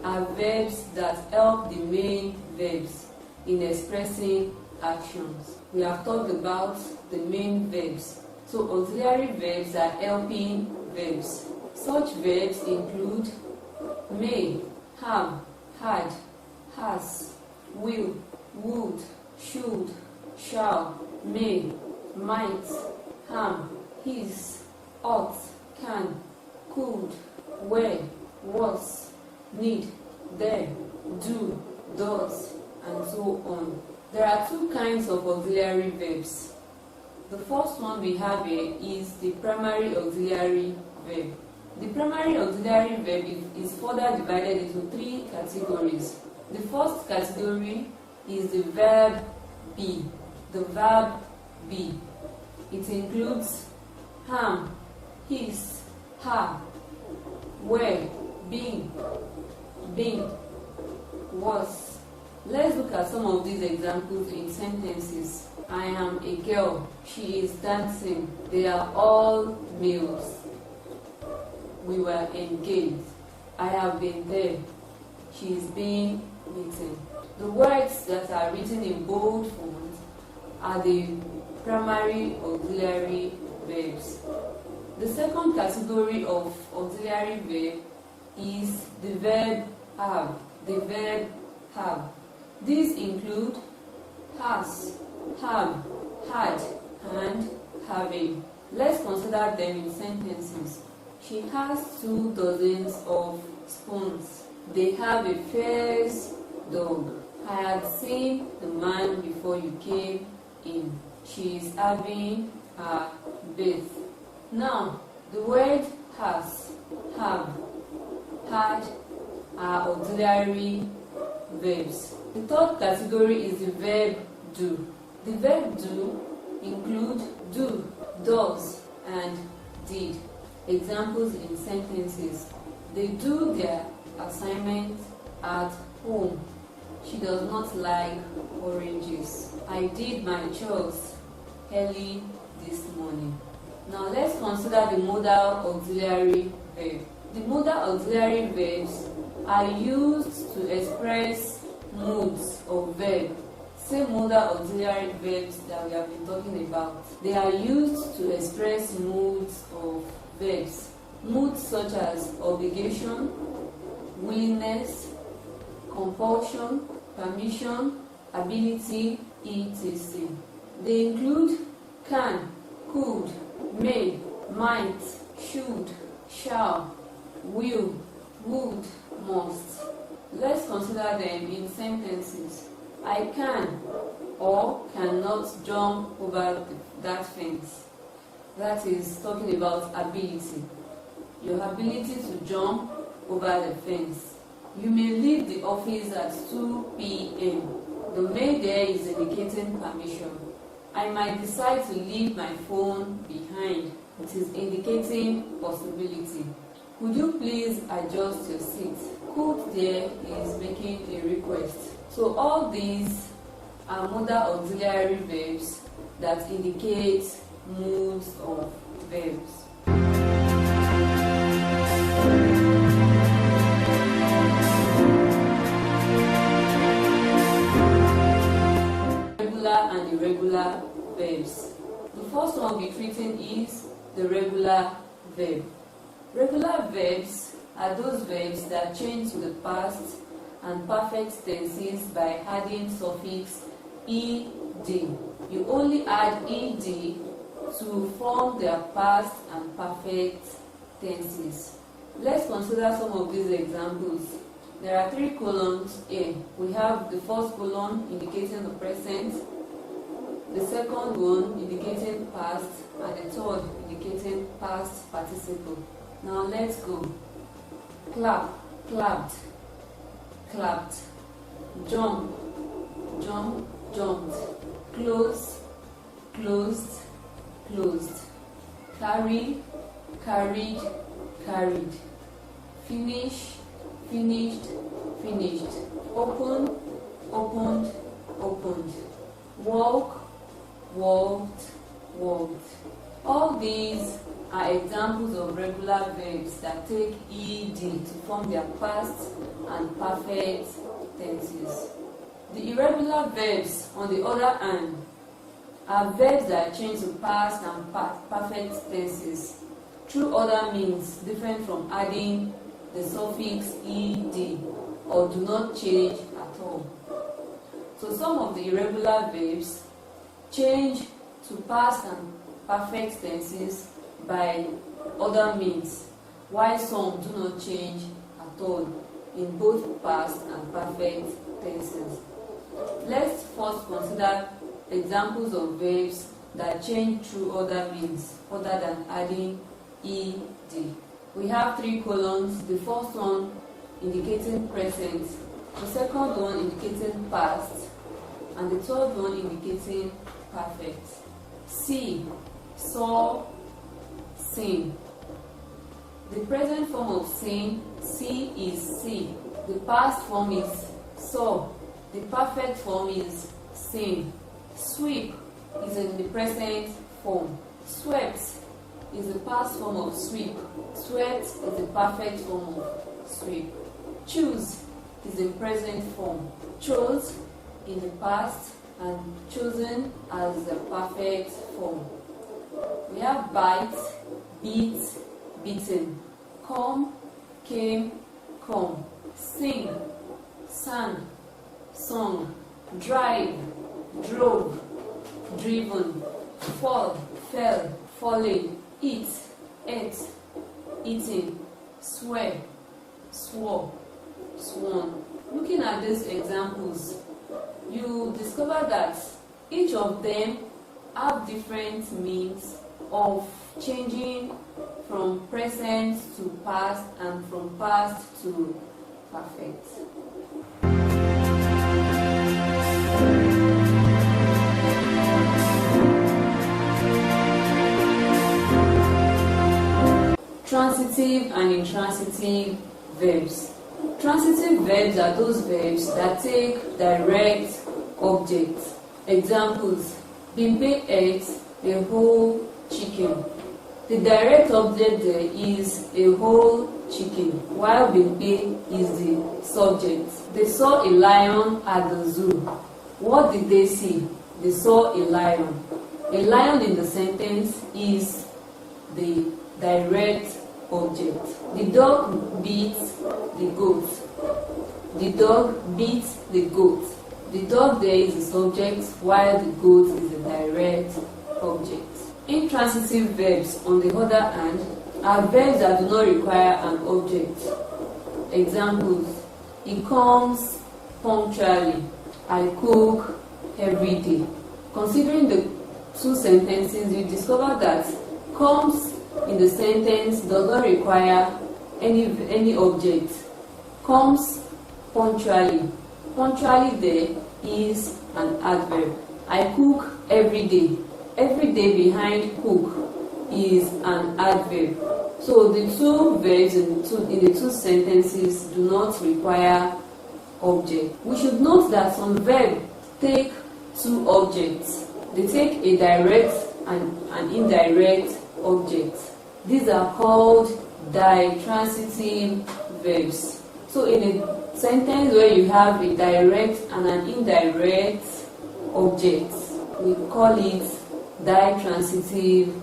are verbs that help the main verbs in expressing actions. We have talked about the main verbs. So auxiliary verbs are helping verbs. Such verbs include may, have, had, has, will, would, should, shall, may, might, ham, his, ought, can, could, were, was, need, there, do, does, and so on. There are two kinds of auxiliary verbs. The first one we have here is the primary auxiliary verb. The primary auxiliary verb is further divided into three categories. The first category is the verb be. The verb be. It includes ham, his, her, were, being, was. Let's look at some of these examples in sentences. I am a girl. She is dancing. They are all males. We were engaged. I have been there. She is being beaten. The words that are written in bold font are the primary auxiliary verbs. The second category of auxiliary verb is the verb have. The verb have. These include has, have, had, and having. Let's consider them in sentences. She has 2 dozens of spoons. They have a fierce dog. I had seen the man before you came in. She is having a bath. Now, the word has, have, had are auxiliary verbs. The third category is the verb do. The verb do include do, does, and did. Examples in sentences. They do their assignment at home. She does not like oranges. I did my chores early this morning. Now let's consider the modal auxiliary verb. The modal auxiliary verbs are used to express moods of verb. Same modal auxiliary verbs that we have been talking about. They are used to express moods of verbs. Moods such as obligation, willingness, compulsion, permission, ability, etc. They include can, could, may, might, should, shall, will, would, must. Let's consider them in sentences. I can or cannot jump over that fence. That is talking about ability. Your ability to jump over the fence. You may leave the office at 2 p.m. The may there is indicating permission. I might decide to leave my phone behind. It is indicating possibility. Could you please adjust your seat? Could there is making a request. So all these are modal auxiliary verbs that indicate moods of verbs. Regular and irregular verbs. The first one we'll be treating is the regular verb. Regular verbs are those verbs that change to the past and perfect tenses by adding suffix ed. You only add ed to form their past and perfect tenses. Let's consider some of these examples. There are 3 columns here. We have the first column indicating the present, the second one indicating past, and the third indicating past participle. Now let's go. Clap, clapped, clapped. Jump, jump, jumped. Close, closed, closed. Carry, carried, carried. Finish, finished, finished. Open, opened, opened. Walk, walked, walked. All these are examples of regular verbs that take ed to form their past and and perfect tenses. The irregular verbs, on the other hand, are verbs that change to past and perfect tenses through other means different from adding the suffix ed, or do not change at all. So some of the irregular verbs change to past and perfect tenses by other means, while some do not change at all in both past and perfect tenses. Let's first consider examples of verbs that change through other means other than adding ed. We have 3 columns, the first one indicating present, the second one indicating past, and the third one indicating perfect. See, saw, sing. The present form of sing, see, is see. The past form is saw. The perfect form is sing. Sweep is in the present form. Swept is the past form of sweep. Swept is the perfect form of sweep. Choose is in present form. Chose in the past, and chosen as the perfect form. We have bite, beat, beaten. Come, came, come. Sing, sang, sung. Drive, drove, driven. Fall, fell, falling. Eat, ate, eating. Swear, swore, sworn. Looking at these examples, you discover that each of them have different means of changing from present to past and from past to perfect. Transitive and intransitive verbs. Transitive verbs are those verbs that take direct objects. Examples: Bimpe ate a whole chicken. The direct object there is a whole chicken, while Bimpe is the subject. They saw a lion at the zoo. What did they see? They saw a lion. A lion in the sentence is the direct object. The dog beats the goat. The dog beats the goat. The dog there is the subject, while the goat is the direct object. Intransitive verbs, on the other hand, are verbs that do not require an object. Examples: he comes punctually. I cook every day. Considering the two sentences, you discover that comes in the sentence does not require any object. Comes punctually. Punctually there is an adverb. I cook every day. Every day behind cook is an adverb. So the two verbs in the two sentences do not require object. We should note that some verbs take two objects. They take a direct and an indirect object. These are called ditransitive verbs. So in a sentence where you have a direct and an indirect object, we call it ditransitive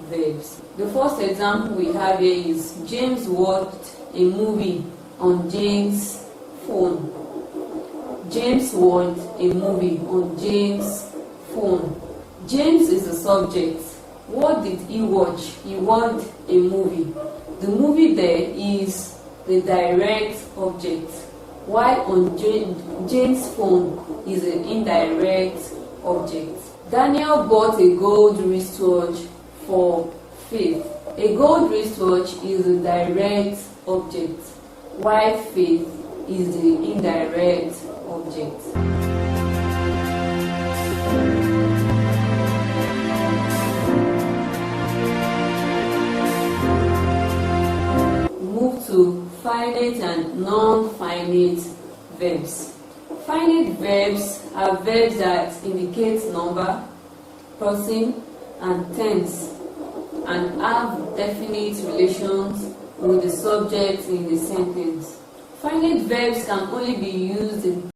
verbs. The first example we have here is James watched a movie on Jane's phone. James watched a movie on Jane's phone. James is the subject. What did he watch? He watched a movie. The movie there is the direct object, while on Jane's phone is an indirect object. Daniel bought a gold wristwatch for Faith. A gold wristwatch is the direct object, while Faith is the indirect object. Move to finite and non-finite verbs. Finite verbs are verbs that indicate number, person, and tense, and have definite relations with the subject in the sentence. Finite verbs can only be used in